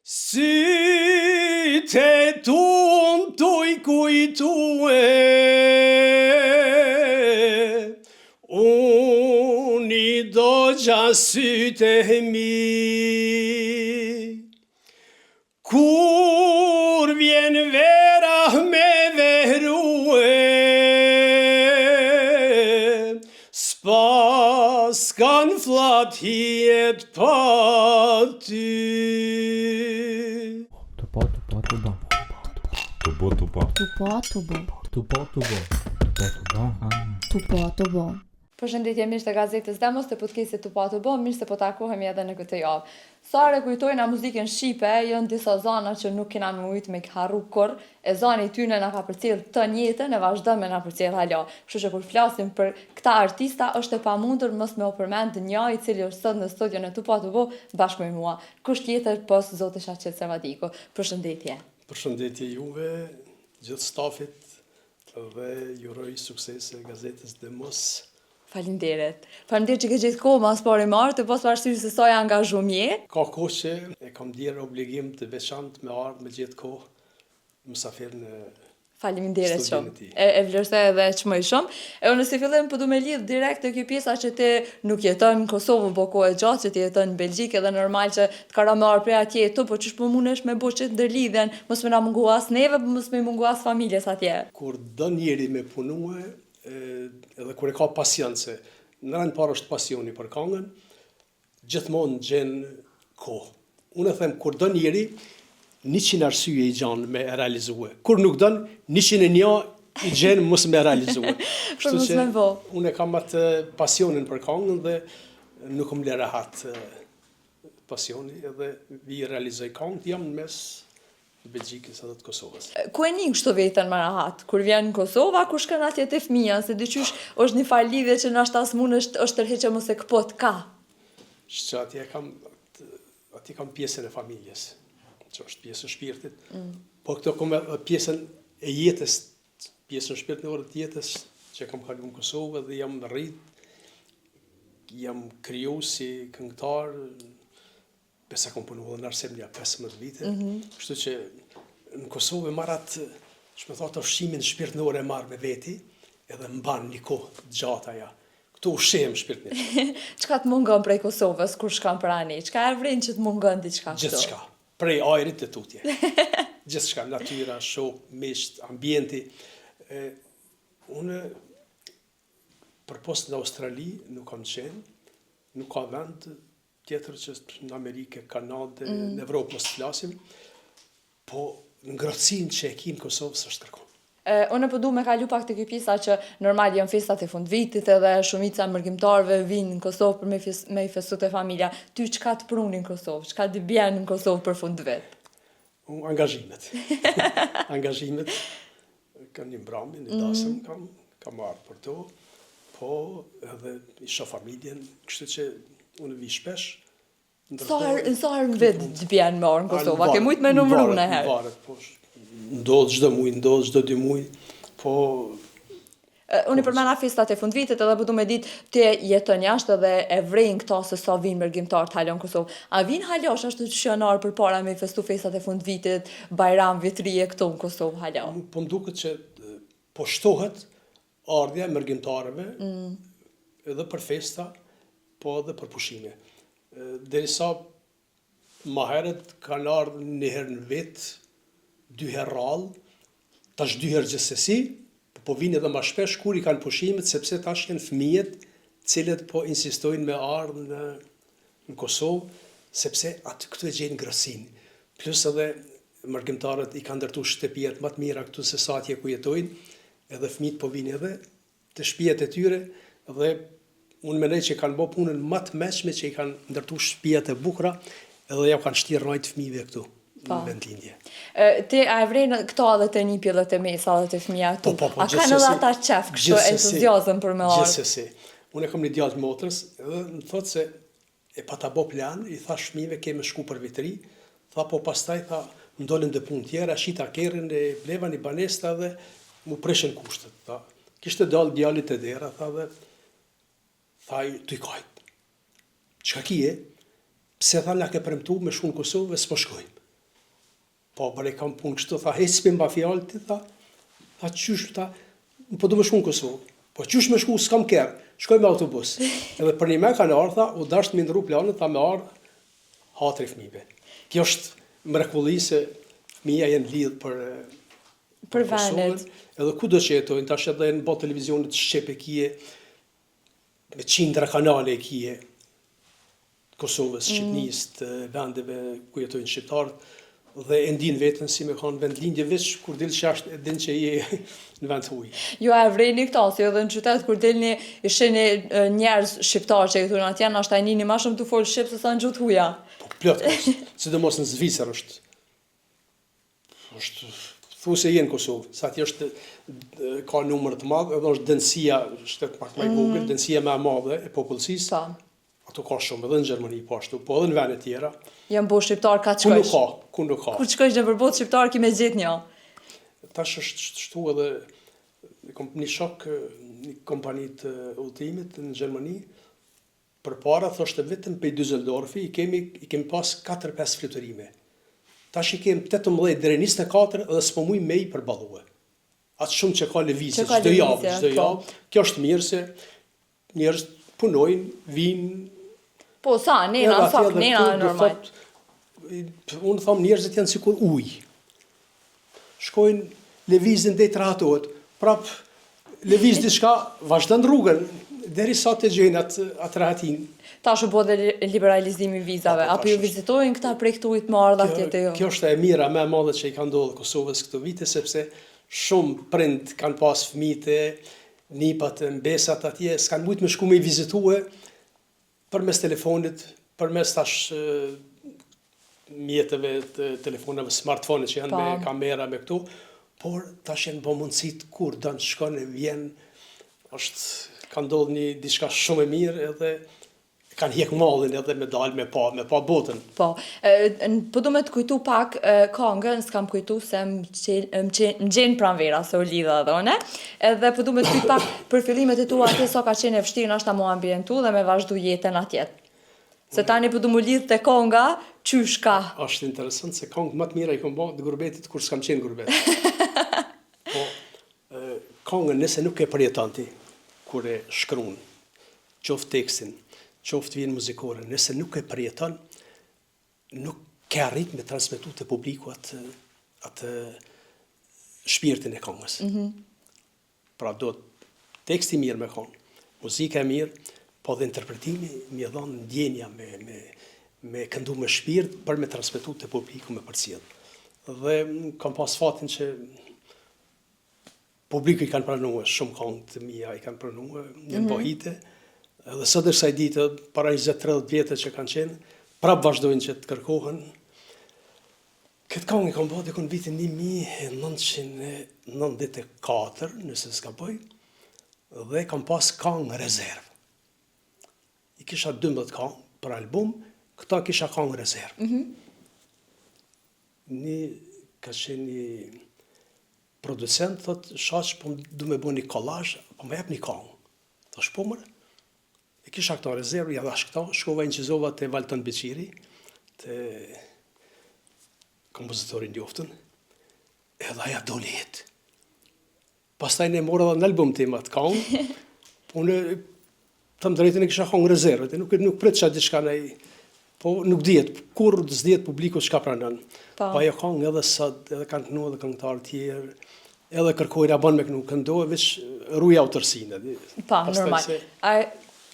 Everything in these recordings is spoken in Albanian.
Syte tunë të i kujtue, unë I do gjasyte mi. Kur vjen vera me verue, s'pas kan flat hiet pa ty. Përshëndetje mirë të gazetës Demos të podcastit Tupo, mirë se po takohemi edhe në këtë javë. Sa kujtojna muzikën shqipe, janë disa zana që nuk kena mujt me harru kur, e zani tyne na ka përcjell të njëjtën e vazhdon me na përcjell hala. Kështu që kur flasim për këta artista, është e pamundur mos me u përmend një I cili është sot në studion e Tupo bashkë me mua. Kush tjetër pos zoti Shaqet Sevadiku. Përshëndetje. Përshëndetje juve, gjithë stafit dhe ju uroj suksese gazetës Demos. Faleminderit. Faleminderit që ke gjetë kohë mas pari marrë, të pas parasysh se sa angazhuar je. Ka kohë që e kam dhënë obligim të veçantë me ardhë me gjetë kohë mysafir në Faleminderit studion shumë. e tij. E vlerësoj edhe çmë shumë. E unë si fillim po du me lidh direkt te kjo pjesa që ti nuk jeton në Kosovë, po kohë e gjatë që ti jeton në Belgjikë dhe normal që të ka marrë prej atje tu, po ç'ish po mundesh me bëj çet ndërlidhen, mos më na mungu as neve, po mos më mungu as familjes atje. Kur do njeri me punue, edhe kur e ka pasion, se në rënd parë është pasioni për këngën, gjithmonë gjen kohë. Unë e them, kur do njeri, 100 arsye I gjan me e realizue. Kur nuk don, 101 I gjen mos me realizue. Për mos me bo. Unë e kam atë pasionin për këngën dhe nuk më le rahat pasioni edhe vi realizoj këngët, jam në mes Belgjikës edhe të Kosovës. Ku e nin kështu vetën më rahat? Kur vjen në Kosovë, ku shkon atje te fëmia, se dyqysh është një fal lidhje që nashta s'mun është tërheqë mos e kapot ka. Që atje kam pjesën e familjes, që është pjesë e shpirtit, po këto kam pjesën e jetës, pjesën e shpirtit në orët jetës, që kam kalu në Kosovë dhe jam rrit, jam kriju si këngëtar, besa kom punu dhe në Arsemnia 15 vite, kështu që në Kosovë marrat, që me thotë ushqimin shpirtënor e marrë me veti, edhe mban një kohë gjatë aja. Këtu ushqem shpirtënor. Çka të mungon prej Kosovës kur shkon për ani? Çka e vrin që të mungon diçka kështu? Gjithçka. Prej ajrit të tutje. Gjithçka, natyra, shok, misht, ambienti. Unë për post në Australi nuk kam qenë, nuk ka vend tjetër që në Amerikë, Kanadë, në Evropë mos të flasim, po ngrohtësinë që e ki në Kosovë s'është kërkon. Unë po du me kalu pak të kjo pjesa që normal janë festat e fundvitit edhe shumica mërgjimtarëve vinë në Kosovë për me I festu të familja. Ty çka të pruni në Kosovë? Çka të bjen në Kosovë për fundvit? Angazhimet. Angazhimet. Kam një mbrami, një dasëm kam marrë për to, po edhe isha familjen, kështu që unë vi shpesh. Sa herë në vit të bjen marrë në Kosovë? A ke mujt me numru në herë? Varet, po ndodh çdo muj, ndodh çdo 2 muj, po unë I përmena festat e fundvitit edhe po du me ditë ti jeton jashtë edhe e vrejnë këta se sa vinë mërgjimtar të halon Kosovë. A vinë halash ashtu që janar për para me festu festat e fundvitit, bajram, vitrije këtu në Kosovë halon? Po nduket që po shtohet ardhja e mërgjimtarëve edhe për festa, po edhe për pushime. Derisa ma herët kanë ardhur një herë në vit, 2 herë rrallë, tash 2 herë gjithsesi, po vinë edhe ma shpesh kur I kanë pushimet, sepse tash janë fëmijët cilët po insistojnë me ardhë në Kosovë, sepse atë këtu e gjenë ngrohtësinë. Plus edhe mërgjimtarët I kanë ndërtu shtëpijet më të mira këtu se sa atje ku jetojnë, edhe fëmijët po vinë edhe të shtëpijet e tyre, dhe unë mendoj që kanë bërë punën më të mëshme që I kanë ndërtu shtëpijet e bukura, edhe ja kanë shtirë rajt fëmijëve këtu. Në vendlindje. Ti a e vrejnë këto edhe të një pjellët e mesa dhe të fëmija tu? Po, a kanë edhe ata qef, kështu entuziazëm për me ardhë? Gjithsesi. Unë e kam një djalë motrës, edhe më thotë se e pa ta bo plan, I thash fëmijëve keme shku për vitri, tha po pastaj tha, më dolën dhe punë tjera, shita kerën, e bleva një banesta dhe mu preshën kushtet. Tha, kishte dalë djalit e dera, tha dhe tha të I kajtë. Çka kije? Pse tha na ke premtu me shku në Kosovë, s'po shkojmë. Po, bërë kam punë kështu, tha, hej, s'pim ba fjallë, ti, tha, qysh, tha, po du me shku në Kosovë. Po, qysh me shku, s'kam kerë, shkoj me autobus. Edhe për një me kanë ardhë, tha, u dasht me ndru planet, tha, me ardhë, hatri fëmijëve. Kjo është mrekulli se fëmija jenë lidhë për venet. Edhe ku do që jetojnë, tash edhe në botë televizionit Shqepe kije, me qindra kanale kije, Kosovës, Shqipnisë, të vendeve ku jetojnë shqiptarët, dhe e ndin vetën si me kanë vendlindje veç kur dilë qashtë e din që je në vend huj. Ju e vrejni këta, si edhe në qytet kur dilni isheni njerëz shqiptarë që i thunë atje, nashta e njini ma shumë të folë shqip se sa në gjutë huja. Po plot është, sidomos në Zvicër është thu se jenë Kosovë, sa atje është ka numër të madhë, edhe është dënsia, shtetë pak më i vogël, dënsia më e madhe e popullsisë. Ato ka shumë edhe në Gjermani po ashtu, po edhe në vende tjera. Jam bo shqiptar ka të shkojsh? Ku nuk ka. Kur të shkojsh në përbot shqiptar ki me gjithë një? Tash është shtu edhe një shok, një kompani të udhëtimit në Gjermani, përpara thoshte vetëm për Düsseldorfi i kemi pas 4-5 fluturime. Tash i kemi 18 deri 24 edhe s'po muj me i përballue. Atë shumë që ka lëvizje çdo javë. Kjo është mirë se njerëz punojnë, vinë. Po sa, nena, fakt, nena normal. Unë thamë njerëzit janë sikur ujë. Shkojnë, lëvizin dhe i trahatohet, prap lëviz diçka, vazhdon rrugën, derisa të gjejnë atë rahatin. Tash u bë dhe liberalizimi i vizave, apo ju vizitojnë këta prej këtu të ardha tjetër jo? Kjo është e mira, më e madhe që i ka ndodhur Kosovës këto vite, sepse shumë prind kanë pas fëmijë, nipat, mbesat atje, s'kanë mujtë me shku me i vizitue përmes telefonit, përmes tash mjetëve të telefonave, smartphone që janë me kamera, me këtu, por tash janë bo mundësit kur dënë shkon e vjen, ka ndodhë një diçka shumë e mirë edhe kanë hjek mallin edhe me dalë me pa botën. Po, po du me të kujtu pak këngën, s'kam kujtu se më gjenë pranvera, se u lidha dhe one, edhe po du me të kujtu pak për fillimet e tua atje sa ka qenë e vështirë nashta mu ambientu dhe me vazhdu jetën atjet. Se tani po du mu lidhë të kënga, qysh ka? Është interesant se këngë më të mira i kom bërë të gurbetit kur s'kam qenë gurbet. Po, këngën nëse nuk e përjeton ti, kur e shkruan, qoftë tekstin, qoftë vjen muzikore, nëse nuk e përjeton, nuk ke arrit me transmetu të publiku atë shpirtin e këngës. Pra do teksti mirë me këngë, muzika e mirë, po dhe interpretimi mi e dhonë ndjenja me këndu me shpirt për me transmetu të publiku me përcjell. Dhe kam pas fatin që publiku i kanë pranuar, shumë këngë të mia i kanë pranuar, një pohite, edhe së dërsa i ditë, para 20-30 vjetë që kanë qenë, prapë vazhdojnë që të kërkohen. Këtë këngë i kam bërë në vitin 1994, nëse s'ka bëj, dhe kam pas këngë rezervë. I kisha 12 këngë për album, këta kisha këngë rezervë. Ka qenë një producent, thot, shaq, po du me bë një kollazh, po me jep një këngë. Thash po mërë. E kisha këta rezervë, ja dhash këta, shkova inqizova të Valton Beqiri, të kompozitorin djoftën, edhe aja doli jetë. Pastaj ne mora dhe në album tim atë këngë, po në të më drejtën e kisha këngë rezervët, nuk prit qa diçka nej, po nuk dihet, kur s'dihet publiku çka pranon. Po ajo këngë edhe sot, edhe kanë kënu edhe këngëtarë tjerë, edhe kërkojnë a bën me kënu këndohet, veç rruja autorsinë. Pa, normal.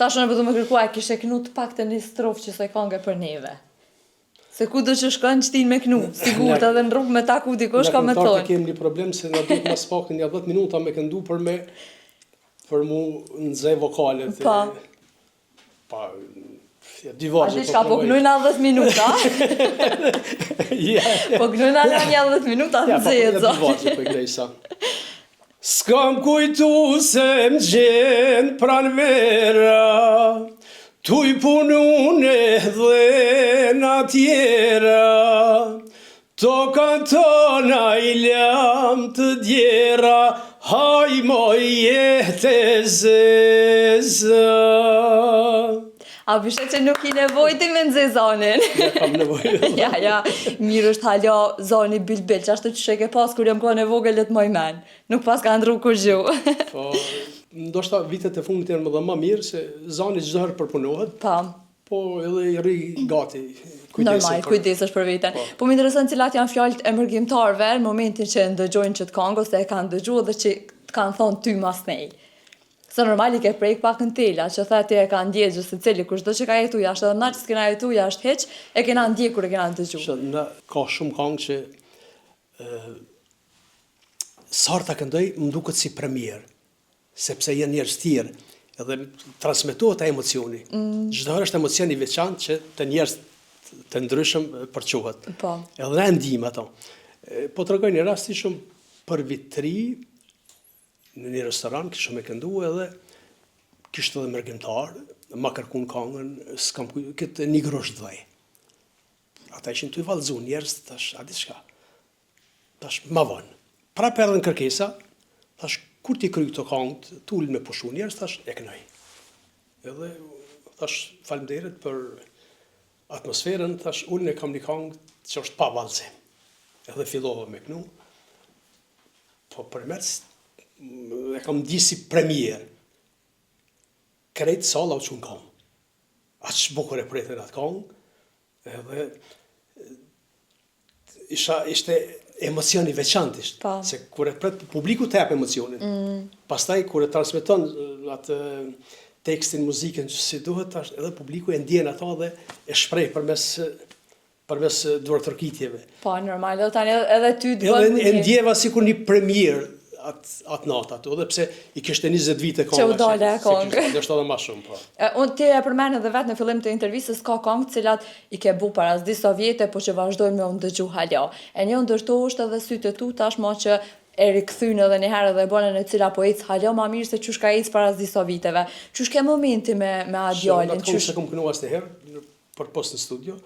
Tash në përdu me kërkuaj, kishe kënu të pak të një strofë që soj këngë për neve. Se ku do që shkën qëtin me kënu, sigurt edhe në rrugë me ta ku dikosh ka me thonë. Në këntarë të kemë një problem se në duhet mas pak një 10 minuta me këndu për mu nëzhe vokalet. Pa, dy vargje. A diçka, po kënujna 10 minuta? Po kënujna një 10 minuta të nëzhe. Dy vargje për grejsa. S'kam kujtu se m'gjen pranvera, tu i punun edhe në tjera, toka tona i lam të djera, haj moj jetë e zeza. A bishe që nuk i nevojti me nëzë zonin? Ja, kam nevojë. Ja, mirë është halja zoni bilbil, që ashtë që ke pas kur jam kone vogël e të moj men. Nuk pas ka ndru kur gju. Po, ndoshta vitet e fundit janë më dhe më mirë, se zoni çdo herë përpunohet, po edhe i rri gati. Normal, kujdesesh për veten. Po më intereson cilat janë fjalët e mërgjimtarëve në momentin që ndëgjojnë që të këngë ose e kanë dëgjuar dhe që të kanë thonë ty mas nej. Se normal i ke prejk pak në tela, që tha ti e ka ndjegjë se cili kushdo që ka jetu jashtë, edhe na që s'kena jetu jashtë heq, e kena ndjek kur e kena dëgju. Ka shumë këngë që sarta këndoj më duket si premier, sepse janë njerëz tjerë, edhe transmetohet ai emocioni. Çdo herë është emocion i veçantë që të njerëz të ndryshëm përquhet. Po. Edhe na ndijmë ato. Po tregoj një rast i shumë për vitri në një restoran, kisha me këndu edhe kishte edhe mërgjimtar, ma kërkun këngën, s'kam këtë një grosh dhej. Ata ishin të i valëzu njerëz, tash, a di shka. Tash, ma vonë. Pra për edhe në kërkesa, tash, kur ti kry këto këngët, t'ullin me pushu njerëz, tash, e kënoj. Edhe, tash, faleminderit për atmosferën, tash, ullin e kam një këngë që është pa valëzim. Edhe fillova me kënu, po përmes, e kam di si premier. Krejtë sala u qënë këngë. Aqë bukur e pretën atë këngë, edhe ishte emocioni veçantë ishte. Se kur e pret, publiku të jep emocionin. Pastaj, kur e transmeton atë tekstin, muzikën që si duhet, edhe publiku e ndjen ato dhe e shprej përmes duartërkitjeve. Po, normal, edhe ty të bënë edhe e ndjeva si kur një premier atë natë ato, edhe pse i kishte 20 vite këngë. Që u dole e këngë. Është edhe ma shumë, po. Unë ti e përmenë edhe vetë në fillim të intervjisës ka këngë cilat i ke bu para disa vjete, po që vazhdojnë me unë dëgju hala. E një ndërto është edhe sytë tu tashmo që e rikthyn edhe një herë dhe e bënën e cila po ecë hala ma mirë se qysh ka ecë para disa viteve. Qysh ke momenti me adjalin? Shumë, se kom kënu as të herë, për post në studio,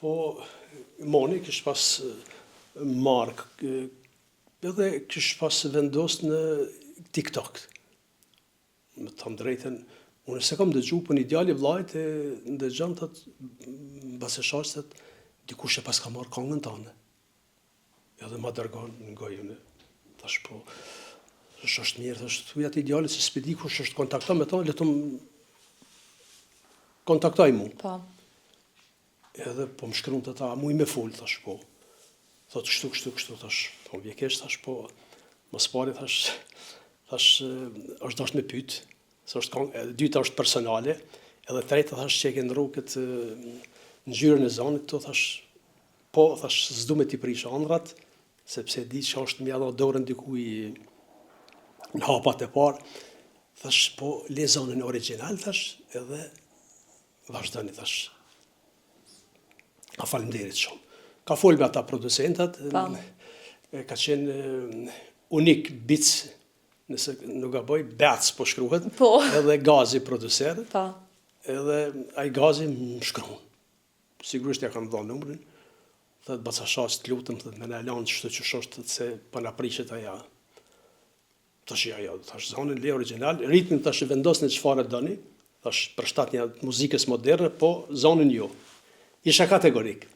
po Moni kish pas Mark, edhe kish pas vendos në TikTok. Me të thëmë drejten, unë se kam dëgju për një djali vlajt e ndëgjën të base shastet, dikush e pas ka marrë këngën tane. Edhe ma dërgon në gojën e, thash po, është mirë, thash të thuj ati djali se s'pedi kush është kontakta me tonë, letëm kontaktaj mu. Po. Edhe po më shkruan të ta, mu i me full, thash po. Thot kështu, thash, po vjekesh, thash po, mos pari, thash, është dasht me pyt, se është këngë, dyta është personale, edhe treta, thash, që e ke ndru këtë ngjyrën e zonit, to, thash, po, thash, s'du me t'i prish andrat, sepse di që është mja dha dorën dikuj në hapat e parë, thash, po, le zonën original, thash, edhe vazhdoni, thash, a faleminderit shumë. Ka folë me ata producentat, ka qenë unik Bic, nëse nuk gaboj, Bec po shkruhet, edhe Gazi producer, edhe ai Gazi më shkruan. Sigurisht ja kam dhënë numrin, thëtë baca shas të lutëm, thëtë me në lanë qështë që shoshtë, se për në prishet aja. Thash ja, thash zonën le original, ritmin thash vendos në çfarë doni, thash përshtat një muzikës moderne, po zonën jo. Isha kategorik.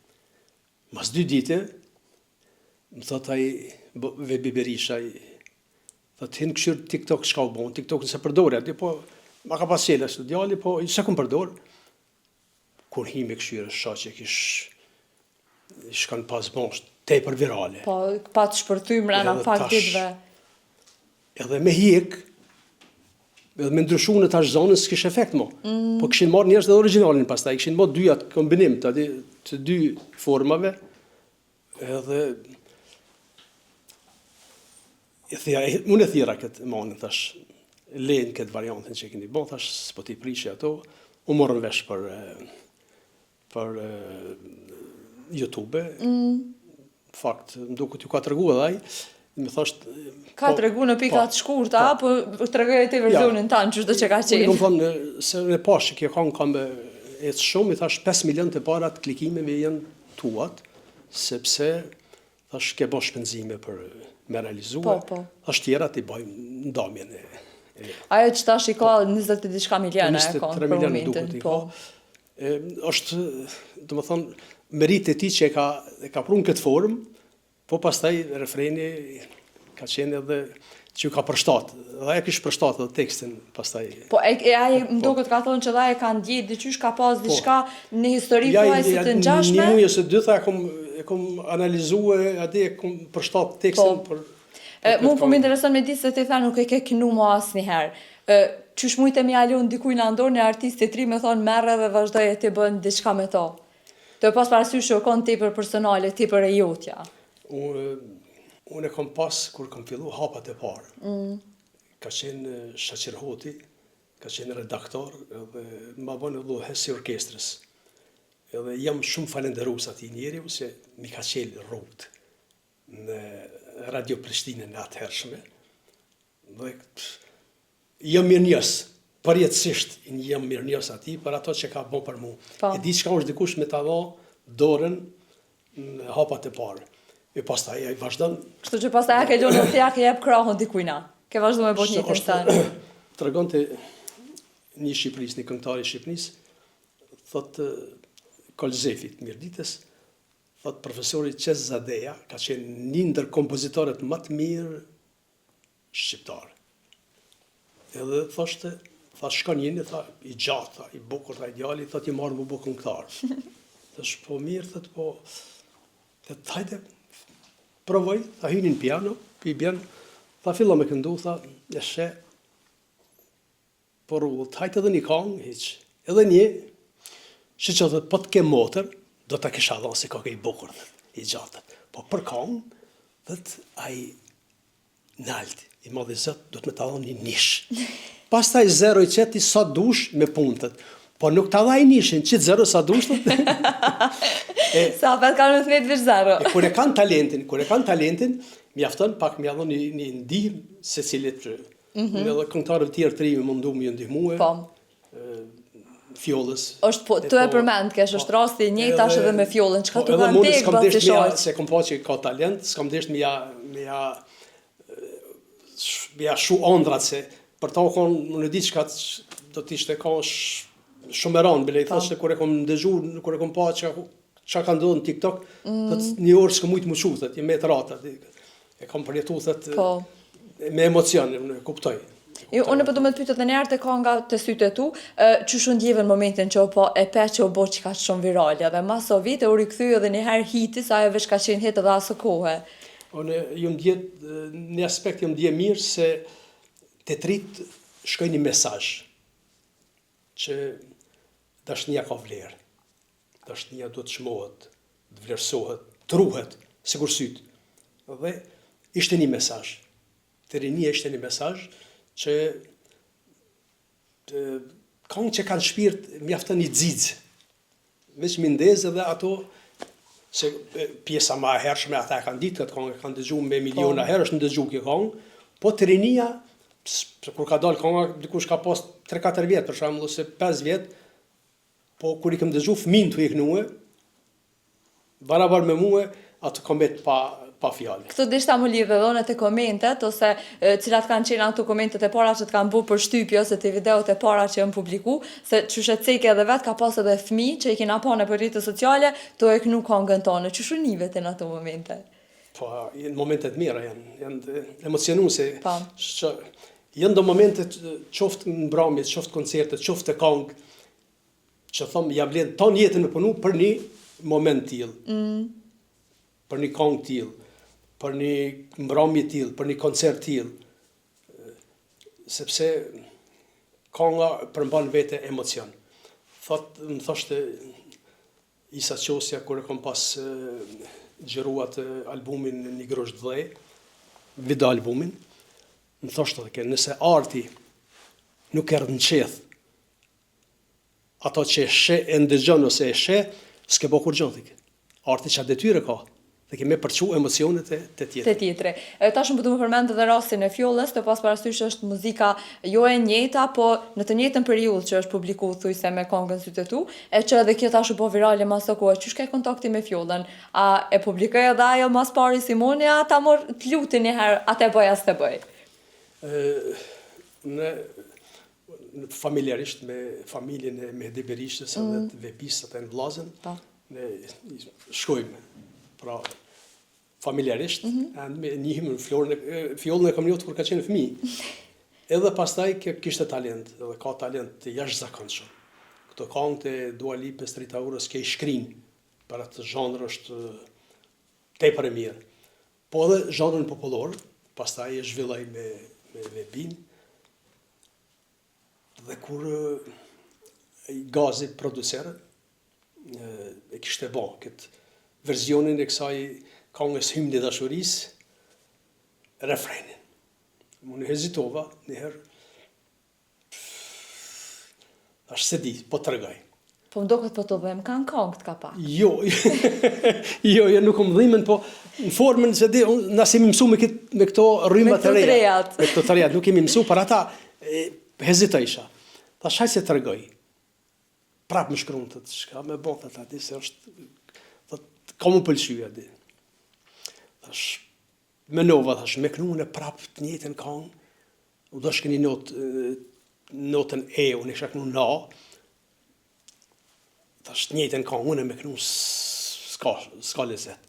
Mas 2 dite, më thot ai Vebi Berisha, thot hinë këshirë TikTok shka u bon, TikTok nëse përdore, ati po, ma ka pas qele së djali, po se ku më përdore. Kur hi me këshirë, shaq e shkanë pas bon, te për virale. Po, pa të shpërtym rana pak ditve. Edhe me hjek, edhe me ndryshu në tash zonën s'kish efekt mo. Po këshin marrë njerës dhe originalin pas ta, i këshin marrë 2 atë kombinim të 2 formave, edhe unë e thira këtë manin, thash, lejnë këtë variantin që e keni bon, thash, s'po t'i prishi ato, u morën vesh për YouTube, fakt, më duket ju ka të regu edhe aj, më thasht... Ka të regu në pikat shkurta, po të regoj e ti versionin tanë, qështë do që ka qenë. Unë kam thonë, se në pashë që kjo kanë kam e të shumë, i thash 5 milion të parat klikimeve janë tuat, sepse thash ke bo shpenzime për me realizua, thash tjera t'i bajmë ndamjen Ajo që tash i ka 20 e diçka miliona e ka 23 për milion momentin, duket i po. ka. Është, domethënë, merit e tij që e ka prunë këtë formë, po pastaj refreni ka qenë edhe që ju ka përshtat. Dhe ai kishte përshtat edhe tekstin pastaj. Po ai më duket ka thonë që dha e ka ndjet diçysh ka pas diçka në histori po ai si të ngjashme. Një muaj ose dy tha e kom analizuar atë e kom përshtat tekstin për Mu po më intereson me ditë se ti tha nuk e ke kënu mo asnjëherë. Qysh mujtë mi alun dikuj në ndorë një artist e tri me thonë merre dhe vazhdoj e ti bën diçka me to. Të pas parasysh që o konë tepër personale, tepër e jotja. Unë e kom pas, kur kom fillu hapat e parë. Ka qenë Shaqir Hoti, ka qenë redaktor, edhe ma bënë edhe hesi orkestrës. Edhe jam shumë falenderues atij njeriu se mi ka qelë rrugët në Radio Prishtinën e atëhershme. Dhe jam mirënjohës, përjetësisht jam mirënjohës atij për ato që ka bën për mua. E di çka është dikush me ta dha dorën në hapat e parë. E pastaj ai vazhdon. Kështu që pastaj ke lënë ti ke jep krahun dikujt na. Ke vazhduar me bot një tërsan. Tregonte një shqiptarist, një këngëtar i Shqipërisë, thotë Kolzefit Mirditës, thotë profesori Qes Zadeja ka qenë një ndër kompozitorët më të mirë shqiptar. Edhe thoshte, tha shkon jeni, tha i gjatë, tha i bukur, tha ideali, thotë i marrë më bu këngëtar. Thash po mirë, thotë po, thotë hajde provoj, tha hynin piano, pi bjen, tha filla me këndu, tha e she, por hajtë edhe një kongë, hiq, edhe një, që që dhe po të ke motër, do të kisha dhonë se ka ke i bukur, i gjatë. Po për kongë, dhe të aj nalti, i madhe zëtë, do të me të dhonë një nish. Pas taj zero i qeti sa dush me punëtët, po nuk të dhaj nishin, qitë zero sa dush, Sa apet kanë me thmet vish zero. Kur e kanë talentin, mjafton pak mja dhon një ndihmë se cilit edhe këngëtarët tjerë të rinj mundu më ndihmue. Po. Fjollës. Është po të e përmend kesh është rasti i njëjtë tash edhe me fjollën, çka tu kanë tek bashkë shoq. Se kom pa që ka talent, s'kam desht me ja shu ondrat se për ta konë në di çka do të ishte ka shumë e rëndë, bile i thoshte kur e kom dëgjuar, kur e kom pa çka ka ndodhur në TikTok, një orë s'kam mujt më shuftet, i me të rata. E kam përjetuar thotë me emocion, unë e kuptoj. Unë po do më të pyet edhe një herë te kënga të sytë tu, çu shun ndjeve në momentin që e pe që u bë çka shumë virale dhe mas o vite u rikthye edhe një herë hiti sa ajo veç ka qenë hit edhe asë kohë. Unë ju ndjet në aspekt ju ndje mirë se te trit shkoj një mesazh që dashnia ka vlerë. Dashnia duhet të çmohet, të vlerësohet, truhet, sikur syt. Dhe ishte një mesazh. Te rinia ishte një mesazh që kanë që kanë shpirt mjafton një xixë. Veç mindez edhe ato se pjesa më e hershme ata e kanë ditë këtë këngë, kanë dëgjuar me miliona herë, është ndëgjuar kjo këngë, po te rinia kur ka dalë kënga dikush ka pas 3-4 vjet për shembull ose 5 vjet, po kur i kam dëgjuar fëmin tu i kënue, barabar me mua ato komet pa fjalë. Këto dishta më lidhe dhone të komentet, ose cilat kanë qenë ato komentet e para që të kanë bu për shtypje, ose të videot e para që janë publiku, se qyshet ceke edhe vetë ka pas edhe fëmi që i kena pa në për rritës sociale, to e kënu kongën tonë. Qyshu nive të në ato momente? Po, në momentet mira janë emocionuse. Janë do momentet qoftë në mbramjet, qoftë koncertet, qoftë të kongë, që thëmë, ja vlen ton jetën me punu për një moment tillë. Për një kongë tillë, për një mbrëmje tillë, për një koncert tillë. Sepse konga përmban vete emocion. Më thoshte Isa Qosja kur e kom pas xhiruat albumin Një grosht dhej, video albumin, më thoshte edhe nëse arti nuk erdh në qeth, ato që e ndëgjon ose e sheh, s'ke bë kur gjotik. Arti që detyre ka, dhe kemi përçu emocionet e tjetër. Të tjetëre. Tash më du më përmend edhe rastin e fjollës, të pas parasysh është muzika jo e njëjta, po në të njëjtën periudhë që është publiku thujse me këngën Sytë tu, e që edhe kjo tash u bë virale mas të kohë. Qysh ka kontakti me fjollën? A e publikoj edhe ajo mas pari Simoni, a ta mor të lutin një herë, atë bëj as të bëj? në familjarisht me familjen e Mehdi Berishës edhe të Vebisat e në Vllazën, ne shkojmë, pra familjarisht, me njihim në fjollën e kam njohur kur ka qenë fëmijë. Edhe pastaj kishte talent, edhe ka talent të jashtëzakonshëm. Këto këngët e Dua Lipës, Rita Ura's që i shkrin për atë zhanër është tepër e mirë. Po edhe zhanrin popullor, pastaj e zhvillai me Vebin. Dhe kur Gazi producer e kishte bë këtë versionin e kësaj këngës Hymni i dashurisë, refrenin. Unë hezitova njëherë, ashtë se di, po të regaj. Po më duket po të bëjmë kanë këngë ka pak. Jo, nuk më dhimen, po në formën se di, nëse jemi mësu me këto rrymat të reja. Me këto të reja, nuk jemi mësu, për ata hezita isha. Ta shaj se të regaj. Prap më shkruan të shka, me bon të ati, se është, ka më pëlqyja, di. Menova, me kënune prap të njëjtën këngë, u do shkeni notën E, unë isha kënu na, të njëjtën këngë, unë me kënu s'ka lezet.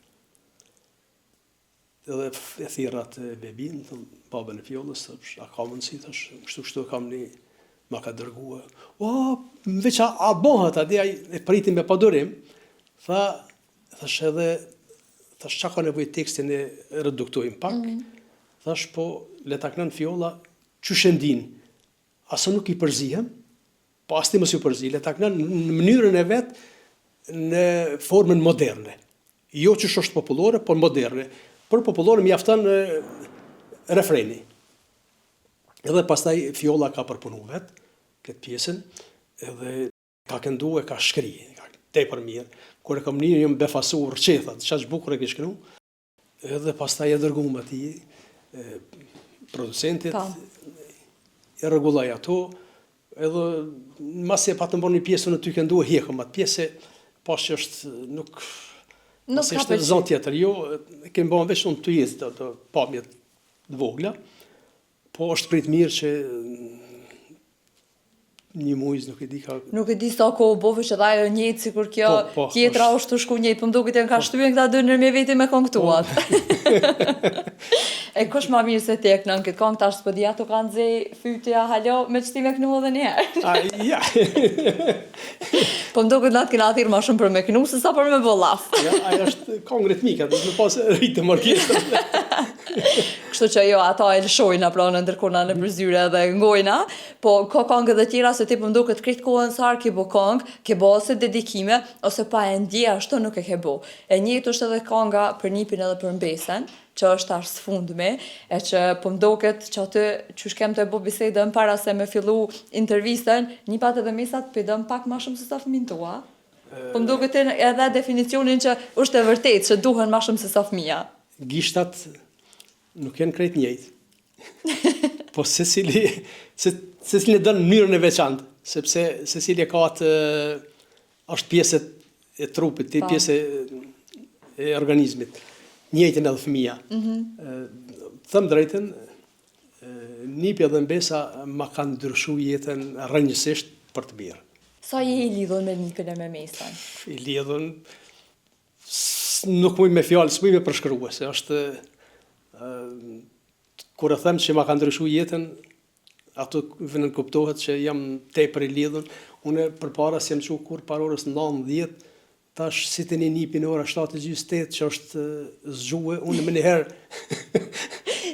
Edhe e thira të Bebin, babën e fjollës, a ka mundësi, kështu kam një, ma ka dërgua. Veç a bëhat, e pritim me padurim, thash edhe, thash qa ka nevoj tekstin e reduktojmë pak, thash po le ta kënën fjolla që shëndin, asë nuk i përzihem, po asë ti mos ju përzi, le ta kënën në mënyrën e vetë në formën moderne. Jo që është popullore, por moderne. Për popullore mi aftan refreni. Edhe pastaj fjolla ka përpunu vetë, këtë pjesën, edhe ka këndu e ka shkri, tepër mirë. Kur e kam një jëmë befasu rëqethat, qa që bukur e kishë kënu, edhe pastaj e dërgumë ati, producentit, e rregullaj ato, edhe masi e pa të mbor një pjesë në ty këndu e hjekëm atë pjesë, pas që është nuk ka është zon tjetër, jo, kemë bëhen veç unë të jetë të pamjet të vogla, po është prit mirë që një mujz nuk e di ka... Nuk e di sa kohë bove që dha ajo njëtë, si kur kjo tjetra është të shku njëtë, për më duket e në ka shtujen këta dë nërme veti me këngëtuat. E kush ma mirë se te e kënën këtë këngë, tash s'po di ato kanë zej fytja halo, me që ti me kënu edhe njerë. Ja. Po më duket natë kena atirë ma shumë për me kënu, se sa për me bolaf. Aja është këngë ritmika, dhe në pas ritëm orkestrë. Kështu që jo, ata e lëshojnë pra në ndërkona në përzyre dhe ngojna, po ka këngë dhe tjera se ti për mdo këtë kritë kohën sarë ke bo këngë, ke bo ose dedikime, ose pa e ndje ashtu nuk e ke bo. E njëtë është edhe kënga për nipin edhe për mbesen, që është ashtë sfundme, e që për mdo këtë që aty që shkem të e bo bisedën para se me fillu intervistën, një pat edhe mesat për dëm pak ma shumë se sa fëmin tua. Për mdo këtë edhe definicionin që është e vërtet që duhen ma shumë se sa fëmija. Gishtat nuk janë krejt njëjtë, po secili e dënë mënyrën e veçantë, sepse secili ka atë, është pjesë e trupit, pjesë e organizmit, njëjtën edhe fëmija. Thëmë drejten, nipi edhe mbesa ma kanë ndryshu jetën rrënjësisht për të mirë. Sa je i lidhën me nipin e me mesën? I lidhën, nuk muj me fjallë, s'muj me përshkrua, se është... Kur e them që ma ka ndryshu jetën, ato vënën kuptohet që jam tepër i lidhën. Une për para si jam që kur par orës 19, tash si të një nipin ora 7:28 që është zgjuhe, unë më njëherë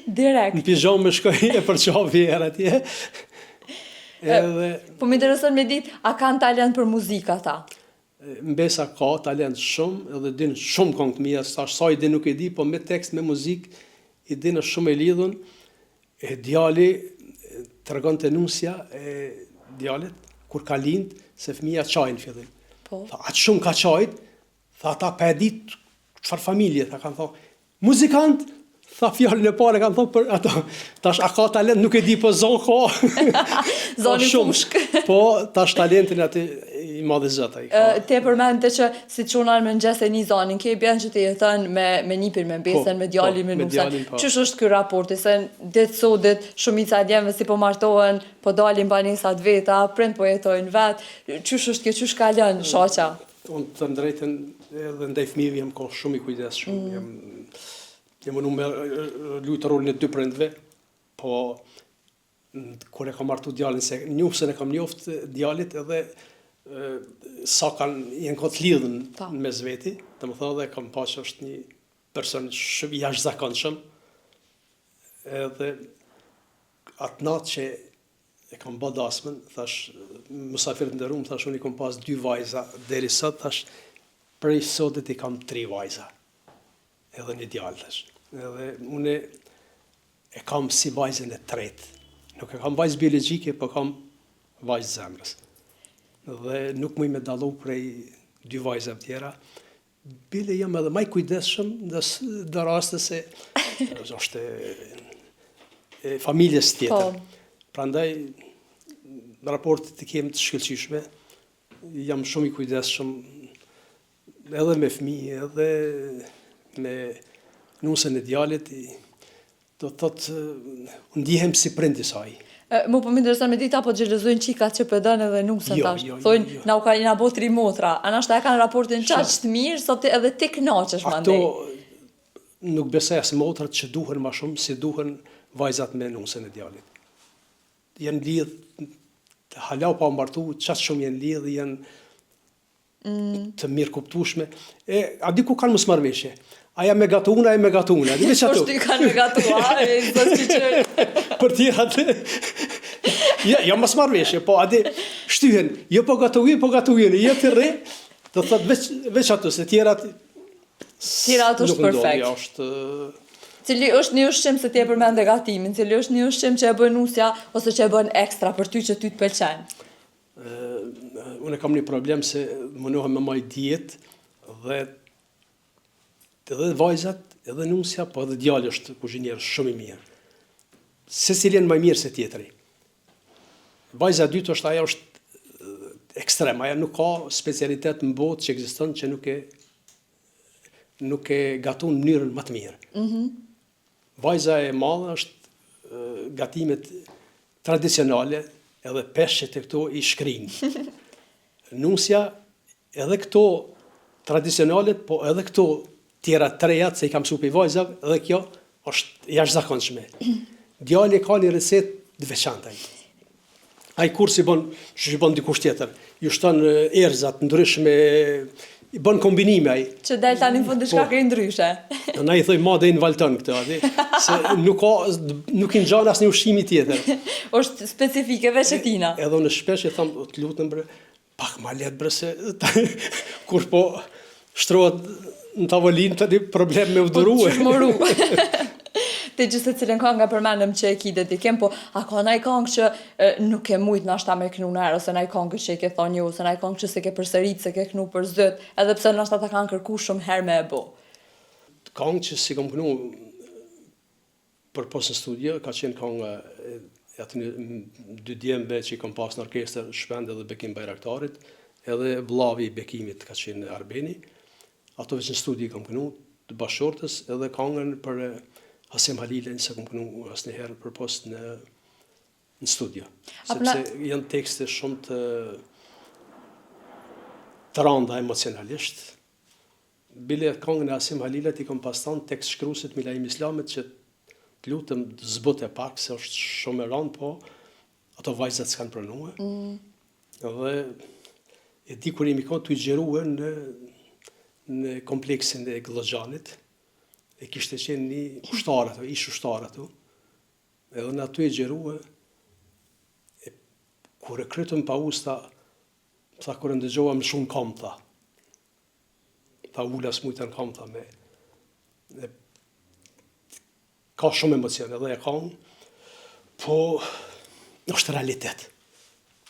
direkt. Në pijama me shkoj e përqavi herë atje. Po më intereson me ditë, a kanë talent për muzikë ata? Mbesa ka talent shumë, edhe din shumë këngë të mija, sa i din nuk e di, po me tekst, me muzikë, i din është shumë e lidhën, e djali të rëgën të nusja e djalit, kur ka lindë, se fëmija qajnë fillim. Tha, atë shumë ka qajt, tha ata pa e ditë qëfar familje, tha kanë tha, muzikant, Tha fjalën e parë kanë thënë për ato. Tash a ka talent, nuk e di po zon ka. Zoni fushk. Po tash talentin aty i madh zot ai. Te përmendte që si çunan mëngjes e një zonin, ke bën që të jeton me nipin, me besën, me djalin, me nusën. Çish është ky raporti se ditë sodit shumica e djemve si po martohen, po dalin banesat veta, prind po jetojnë vet. Çish është kjo, çish ka lënë shoqja? Unë të drejtën edhe ndaj fëmijëve jam kohë shumë i kujdesshëm. Jam unë me luajtë rolin e dy prindve, po kur e kam martu djalin se njofsën e kam njoft djalit edhe sa jenë këtë lidhën me zveti, të më thënë dhe kam pa që është një person shumë jashtëzakonshëm, edhe atë natë që e kam bë dasmën, thash, mësafirët nderuar, thash, unë i kam pas 2 vajza, deri sot, thash, prej sotit i kam 3 vajza, edhe një djalë, thash. Edhe unë e kam si vajzën e tretë. Nuk e kam vajzë biologjike, po kam vajzë zemrës. Dhe nuk muj me dallu prej 2 vajzave tjera. Bile jam edhe maj kujdesshëm në raste se është familjes tjetër. Prandaj raportet e kem të shkëlqyeshme, jam shumë i kujdesshëm edhe me fëmijë, edhe me nusën e djalit, do të thotë, ndihem si prind i saj. Mu po më intereson me ditë apo xhelozojnë qikat që pedon edhe nusën tash. Thonë na u ka na bë 3 motra. Ana shta kanë raportin çaq të mirë, sot edhe ti kënaqesh mandej. Ato nuk besoj as motrat që duhen më shumë si duhen vajzat me nusën e djalit. Janë lidh hala pa martu, çaq shumë janë lidh, janë të mirë kuptueshme. A di ku kanë mosmarrveshje? Aja me gatuna, aja me gatuna. Po shty kanë me gatua, për tjerat. Ja mos marrveshje, po adi shtyhen, jo po gatujen, jo të rre, do thotë veç ato se tjerat është perfekt. Cili është një ushqim se ti e përmend gatimin, cili është një ushqim që e bën nusja ose që e bën ekstra për ty që ty të pëlqen? Unë kam një problem se munohem me maj dietë dhe edhe vajzat, edhe nusja, po edhe djali është kuzhinier shumë i mirë. Secilin më mirë se tjetri. Vajza e dytë është ajo është ekstrem, ajo nuk ka specialitet në botë që ekziston që nuk e gaton në mënyrën më të mirë. Vajza e madhe është gatimet tradicionale, edhe peshqet e këto i shkrinë. Nusja edhe këto tradicionalet, po edhe këto tjera trejat, se i kam mësu për vajzave, edhe kjo është jashtëzakonshme. Djali ka një recetë të veçantë. Ai kur si bën dikush tjetër, ju shton erzat ndryshme, i bën kombinime ai. Që del tani në fund diçka ke ndryshe. Na i thoj madhe në valton këtë, se nuk i ngjan asnjë ushqimi tjetër. Është specifike veç e tina. Edhe unë shpesh i them, të lutem bre, pak ma let bre se kur po shtrohet në tavolinë tani problem me udhërue. Po çmoru. Te gjithë cilën këngë nga përmendëm që e ki dedikim, po a ka ndaj këngë që nuk e mujt nashta me knu herë, ose ndaj këngë që e ke thonë ju, ose ndaj këngë që se ke përsërit, se ke knu për zët, edhe pse nashta ta kanë kërku shumë herë me e bo? Këngë që si kam knu për posë në studio, ka qenë këngë aty në 2 djembe që i kam pas në orkestër Shpend edhe Bekim Bajraktarit, edhe vllavi i Bekimit ka qenë Arbeni. Ato veç në studio kam knu të bashkëshortës, edhe këngën për Hasim Halilin se kam kënu asnjëherë për post në studio. Sepse janë tekste shumë të randa emocionalisht. Bile këngën e Hasim Halilit i kam pastan tekst shkruesit Milaim Islamit që të lutem zbut e pak se është shumë e randë, po ato vajzat s'kanë pranue. Dhe e di kur jemi kanë të i gjerue në kompleksin e Gëllxhanit, e kishte qenë një ushtar ato, ish ushtar ato, edhe në aty e gjerue, kur e krytëm pa usta, tha kur e ndëgjova më shumë kam, tha ula s'mujta në kam, ka shumë emocion, edhe e kam, po është realitet.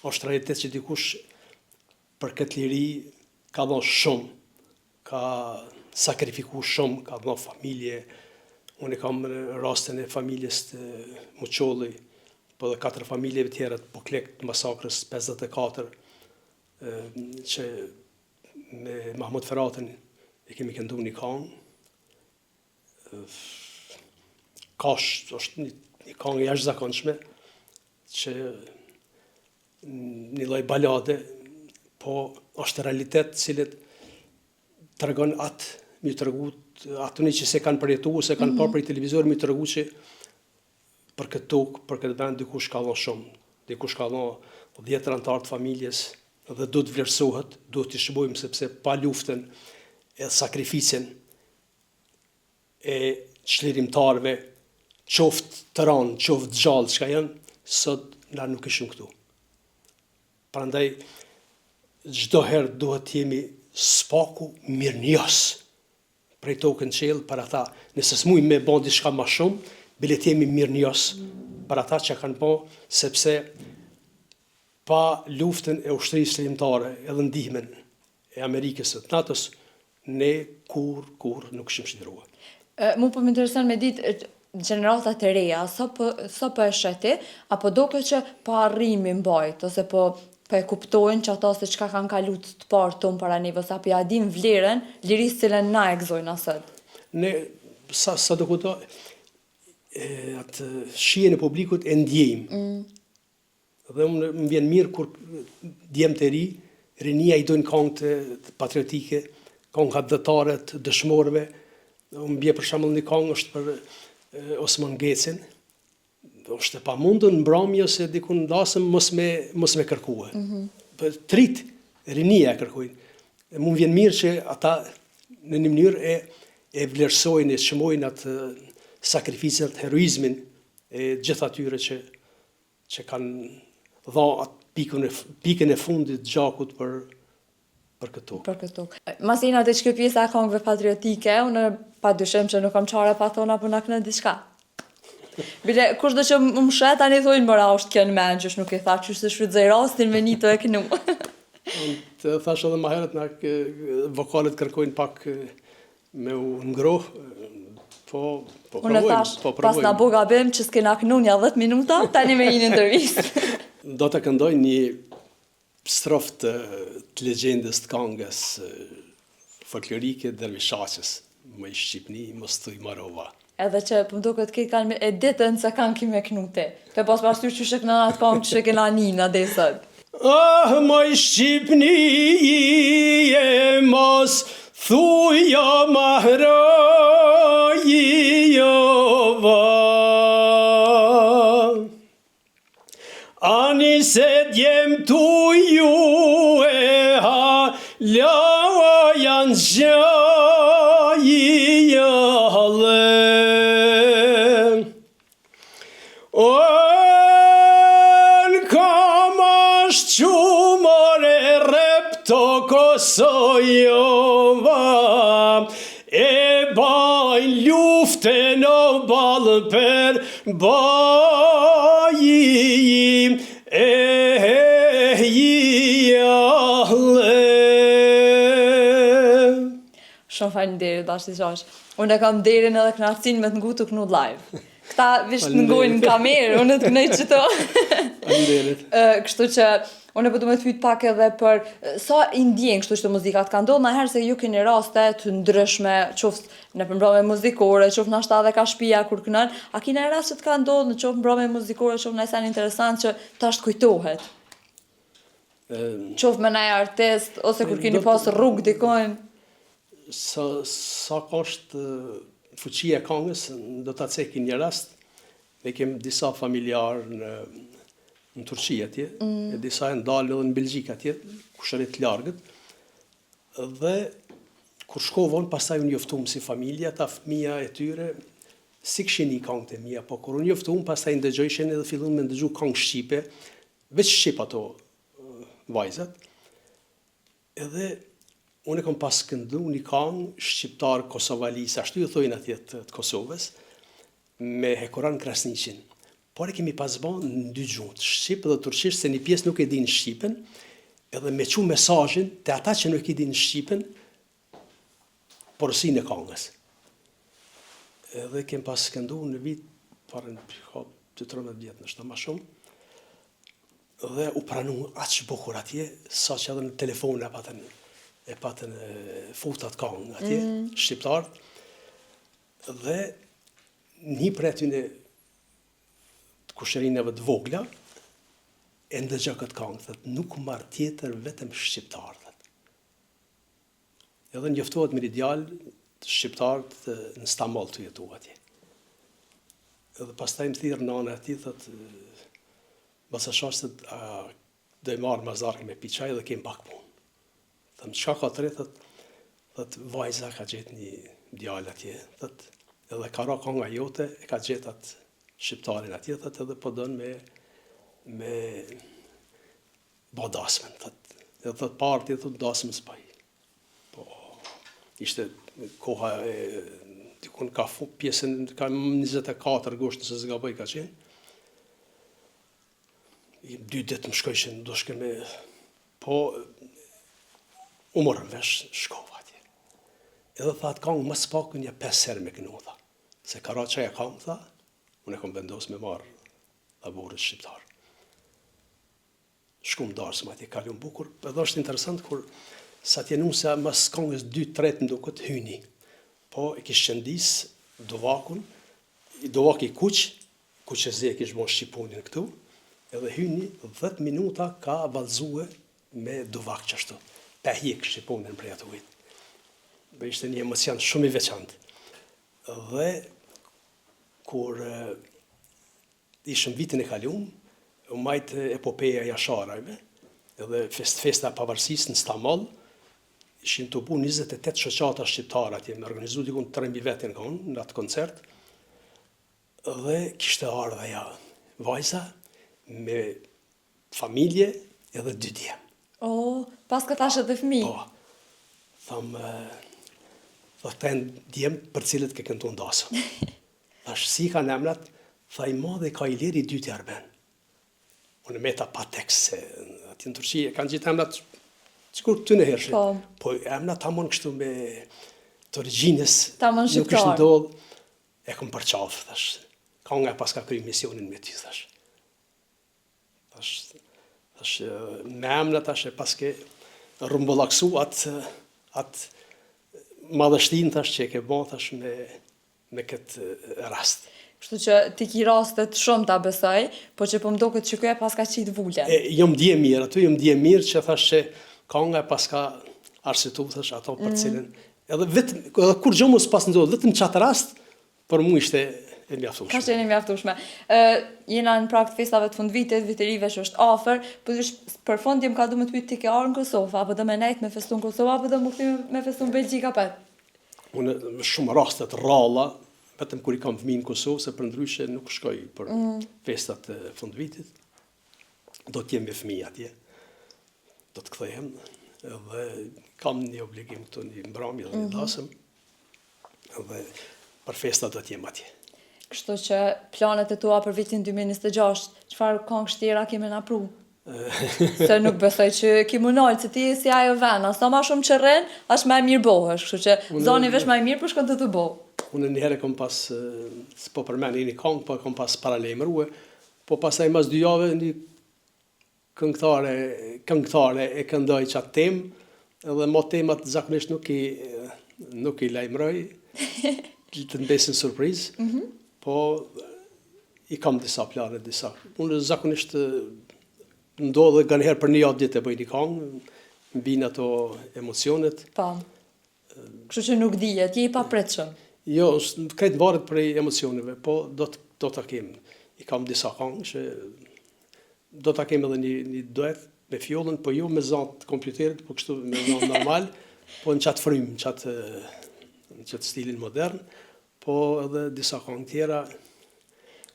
është realitet që dikush për këtë liri ka dhënë shumë, ka sakrifiku shumë, ka dhënë familje, Unë kam rastin e familjes të Muqolli, po dhe 4 familjeve tjera të Poklek të masakrës 54, që me Mahmud Feratin e kemi këndu një këngë. Kash është një këngë jashtëzakonshme, që një lloj balade, po është realitet cilët tregon atë, mi tregu atuni që se kanë përjetu, se kanë parë për i televizor, mi tregu që për këtë tokë, për këtë vend, dikush ka dhënë shumë, dikush ka dhënë 10 anëtar të familjes, dhe do të vlerësohet, do të shëbojmë sepse pa luftën e sakrificën e çlirimtarëve, qoftë të ranë, qoftë gjallë, çka janë, sot na nuk ishim këtu. Prandaj, çdo herë duhet të jemi spaku mirënjohës prej tokën qelë për ata, nëse s'mujmë me bën diçka më shumë, bile të jemi mirënjohës për ata që kanë bën, sepse pa luftën e ushtrisë çlirimtare edhe ndihmën e Amerikës së NATO-s, ne kur nuk ishim shndruar. Mu po më intereson me ditë gjeneratat e reja, sa po e sheti, apo doke që pa arrimi mbajt, ose po e kuptojnë që ata se çka kanë kalu të parë tonë para neve, sa po ja din vlerën, lirisë cilën na e gëzojnë asët. Ne, sa do këto, atë shijen e publikut e ndjejmë. Dhe më vjen mirë kur djemë të rinia i dojnë këngë të patriotike, këngë hatëdhetare të dëshmorëve. Më bje për shembull një këngë është për Osman Gecin, është e pamundur në mbrëmje ose diku në dasëm mos me kërkue. Trit, rinia e kërkojnë. Më vjen mirë që ata në një mënyrë e vlerësojnë, e shëmojnë atë sakrificën, heroizmin e gjithë atyre që kanë dha atë pikën e fundit gjakut për këtu. Për këtu. Mas jena të që pjesa e këngëve patriotike, unë pa dyshim që nuk kam qare pa thona për në kënë diçka. Bile, kush do që më shet, tani thojnë mëra është kjo në menë, që nuk e tha që është shfrytëzoj rastin me një të e kënu. Të thash edhe ma herët, vokalet kërkojnë pak me u ngrohë, po provojmë. Unë thash, pas na bo gabim që s'kena kënu një 10 minuta, tani me një intervistë. Do të këndoj një strofë të legjendës të këngës folklorike Dervishaqës, më i Shqipni, mos thuj Marova. Edhe që për më do këtë këtë kanë e ditën se kanë kime knute. Pe pas pasur që shë këna atë kanë që shë këna njëna dhe sët. Më i Shqipni e mos thuja Mahrojova. Ani se djem tu ju e ha la janë gjaj jale. Kam ashtë qumore repto Kosojova, e baj luftën o balë për bajim e jale. Shumë faleminderit dashur Gjash. Unë e kam derin edhe knarësin me të ngu të kënu live. Këta visht të ngojnë në kamerë, unë të kënej qëto. Kështu që, unë e përdu me të pyet pak edhe për sa i ndjen kështu që muzikat ka ndodhë, nëherë se ju keni raste të ndryshme, qoftë në përmbrëme muzikore, qoftë në ashta dhe ka shpia kur kënën, a kina rast që të ka ndodhë në qoftë përmbrëme muzikore, qoftë në esen interesant që të ashtë kujtohet? Qoftë me nëj artist, ose kur keni pas rrugë dikojnë? Sa ka është fuqia e këngës, do të ceki një rast, ne kem disa familjarë në Turqi atje, e disa e ndalë edhe në Belgjik atje, kushërit largët, dhe kur shkovon, pastaj unë joftum si familja, ta fëmija e tyre, si këshin një këngë të mija, po kur unë joftum, pastaj ndëgjojshen edhe fillun me ndëgju këngë Shqipe, veç Shqip ato vajzat, edhe unë e kom pas këndu një këngë shqiptar kosovalis, ashtu ju thojnë atje të Kosovës, me Hekuran Krasniqin. Por e kemi pas ban në dy gjuhë, Shqip dhe Turqisht, se një pjesë nuk e din Shqipen, edhe me që mesazhin të ata që nuk e din Shqipen, porosin e këngës. edhe kem pas këndu në vit, parën ka 13 vjetë nështë më shumë, dhe u pranu aq bukur atje, sa që edhe në telefon e patën futat kangë atje, shqiptarët, dhe një për atyne kushërinëve të vogla, e ndëgja këtë kangë, thëtë, nuk marë tjetër vetëm shqiptarët. Edhe njoftohet me një djalë shqiptarët në Stamboll të jetu atje. Edhe pastaj më thirrë nana e tij, thëtë, basa shashtë, do i marrë mazarkë me pi çaj dhe kem pak punë. Thëmë, çka ka të re, thëtë, vajza ka gjetë një djalë atje, thëtë, edhe ka ra konga jote, e ka gjetë atë shqiptarin atje, thëtë, edhe po dënë me bo dasmën, thëtë. Edhe thëtë parti, thëtë, dasmën s'paj. Po, ishte koha e, dikun ka pjesën, ka 24 gusht, nëse zgaboj ka qenë. 2 ditë më shkojshin, do shke me, po, u morën vesh, shkova atje. Edhe thatë kangë më spaku një 5 herë me kënu, tha. Se ka ra qaja kangë, tha, unë e kom vendos me marë laborit shqiptar. Shkum darës më atje, kalun bukur, edhe është interesant kur sa tjenu se mas kangës 2-3 në duket hyni. Po, e kishë qëndis duvakun, duvak i kuq e zi e kishë bon shqiponin këtu, edhe hyni 10 minuta ka valzue me duvak qështu. Pa hjek shqiponin prej atë ujtë. Dhe ishte një emocion shumë i veçantë. Dhe, kur ishëm vitin e kalum, u majtë epopeja jasharajve, edhe festa pavarësisë në Stamboll, ishin të bu 28 shoqata shqiptare atje, me organizu dikun 3.000 vetin ka unë, në atë koncert, dhe kishte ardha ja vajza, me familje edhe 2 djemë. Pas këta ashe dhe fëmi? Po, thamë, këta e në djemë për cilët ke këntu ndasëm. Thash, si ka në emrat, tha i madhe ka i leri 2 të arben. Unë meta pa tekst, se ati në Turqi e kanë gjithë emrat, sikur të në hershë. Po emrat tamon kështu me të origjinës, nuk ishtë ndodhë, e këm përqafë, thash. Ka nga pas ka kry misionin me ty, thash. Thash, me emrat, thash, e pas ke rrumbullaksu atë madhështin, thash, që e ke bon, thash, me këtë rast. Kështu që ti ki rastet shumë ta besoj, po që po mdo këtë që këja pas ka qitë vullen. Jom dje mirë, aty jom dje mirë që thash që ka nga pas ka arsitu, thash, ato për cilin. Edhe kur gjo mos pas ndodhë, vetëm qatë rast, për mu ishte e mjaftushme. Ka qenë e mjaftushme. Jena në prakt festave të fund vitit, viterive që është afer, për fond jem ka du me të pyt ti ke arë në Kosovë, apo dhe me nejtë me festu në Kosovë, apo dhe më këti me festu në Belgjika pet? Unë shumë rastet ralla, vetëm kur i kam fëmijë në Kosovë, se për ndryshe nuk shkoj për festat e fund vitit. Do t'jem me fëmijë atje, do të kthehem, dhe kam një obligim këtu, një mbrëmje dhe një dasëm, dhe për festat do t'jem atje. Kështu që planet e tua për vitin 2026, çfarë këngë tjera kime na pru? Se nuk besoj që ki munalë, që ti si ajo vena, sa ma shumë që rren, ashtë ma e mirë bohesh, kështu që zoni vesh ma e mirë për shkën të bo. Unë njëherë kom pas, po përmen një këngë, po kom pas paralajmërue, po pasaj mas 2 jave një këngëtare e këndoj qatë temë, edhe mo temat zakonisht nuk i lajmëroj, të ndesin surprizë, po i kam disa plane, disa. Unë zakonisht ndodhe nga njëherë për 1 javë ditë e bëj një këngë, mbin ato emocionet. Pa, kështu që nuk dijet, je i papritshëm. Jo, krejt mbaret prej emocioneve, po do të kem. I kam disa këngë që do të kem edhe një duet me fjollën, po jo me zanë të kompjuterit, po kështu me zanë normal, po në qatë frymë, në qatë stilin modern, po edhe disa këngë tjera.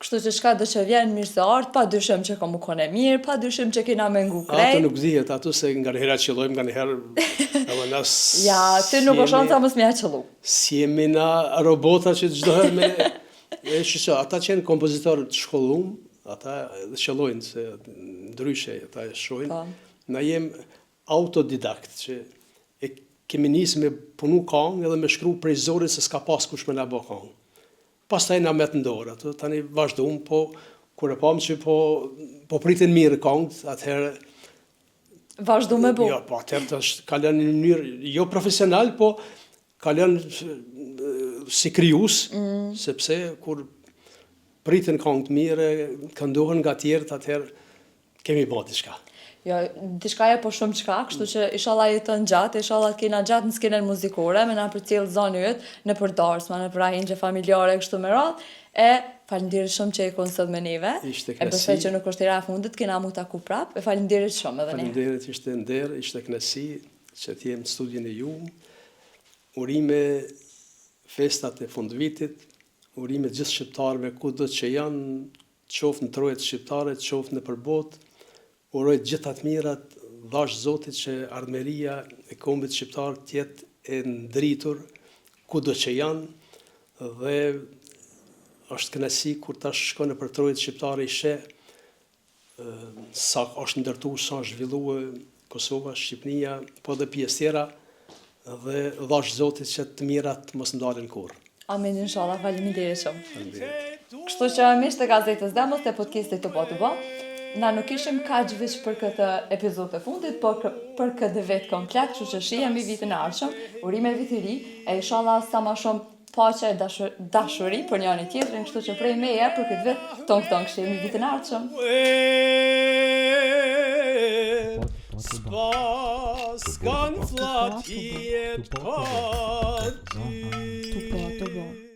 Kështu që shka do që vjen mirë se artë, pa dyshim që ka mu kone mirë, pa dyshim që kina me ngu krejt. Ato nuk dhijet, ato se nga njëherë qëllojmë, nga njëherë edhe nas... Ja, ty nuk o shonë sa mës mja qëllu. Si jemi na robota që gjdo herë me... Ata qenë kompozitorë të shkollum, ata edhe qëllojnë, se ndryshe ata e shojnë. Na jem autodidakt, që e kemi nisë me punu këngë edhe me shkru prej zorit se s'ka pas kush me na bo këngë. pastaj na met në dorë ato, tani vazhdum, po kur e pam që po pritin mirë këngët, atëherë Vazhdu me bu. jo, po atëherë tash kalon në mënyrë jo profesional, po kalon si krijues, sepse kur pritin këngët mirë, këndohen nga tjerët, atëherë kemi bërë diçka. Jo, diçka e po shumë çka, kështu që inshallah jeton gjatë, inshallah kena gjatë në skenën muzikore, me na përcjell zoni yt në përdarsma, në arrangje familjare kështu me radhë. E faleminderit shumë që e kon sot me neve. Ishte E kënaqësi. besoj që nuk është era e fundit, kena mu taku prap. E faleminderit shumë edhe ne. Faleminderit, ishte nder, ishte kënaqësi që të jem në studion e ju. Urime festat e fundvitit, urime gjithë shqiptarëve kudo që janë, qoftë në trojet shqiptare, qoftë në përbot. Uroj gjithë atë mirat, dhash Zotit që ardhmeria e kombit shqiptar të jetë e ndritur kudo që janë dhe është kënaqësi kur tash shkon nëpër trojet shqiptare i sheh sa është ndërtuar, sa është zhvilluar Kosova, Shqipënia, po dhe pjesë tjera dhe dhash Zotit që të mirat mos ndalen kurrë. Amin, inshallah, faleminderit shumë. Faleminderit. Kështu që miq të Gazetës Demos të podcastit të po. Na nuk ishim kaq veç për këtë epizod të fundit, por për këtë vit komplet, kështu që shihemi vitin e ardhshëm, urime viti ri, e inshallah sa më shumë paqe e dashuri për njëri tjetrin, kështu që prej meje për këtë vit tong shihemi vitin e ardhshëm. Spas kanë flat jetë pa ty. Tu po.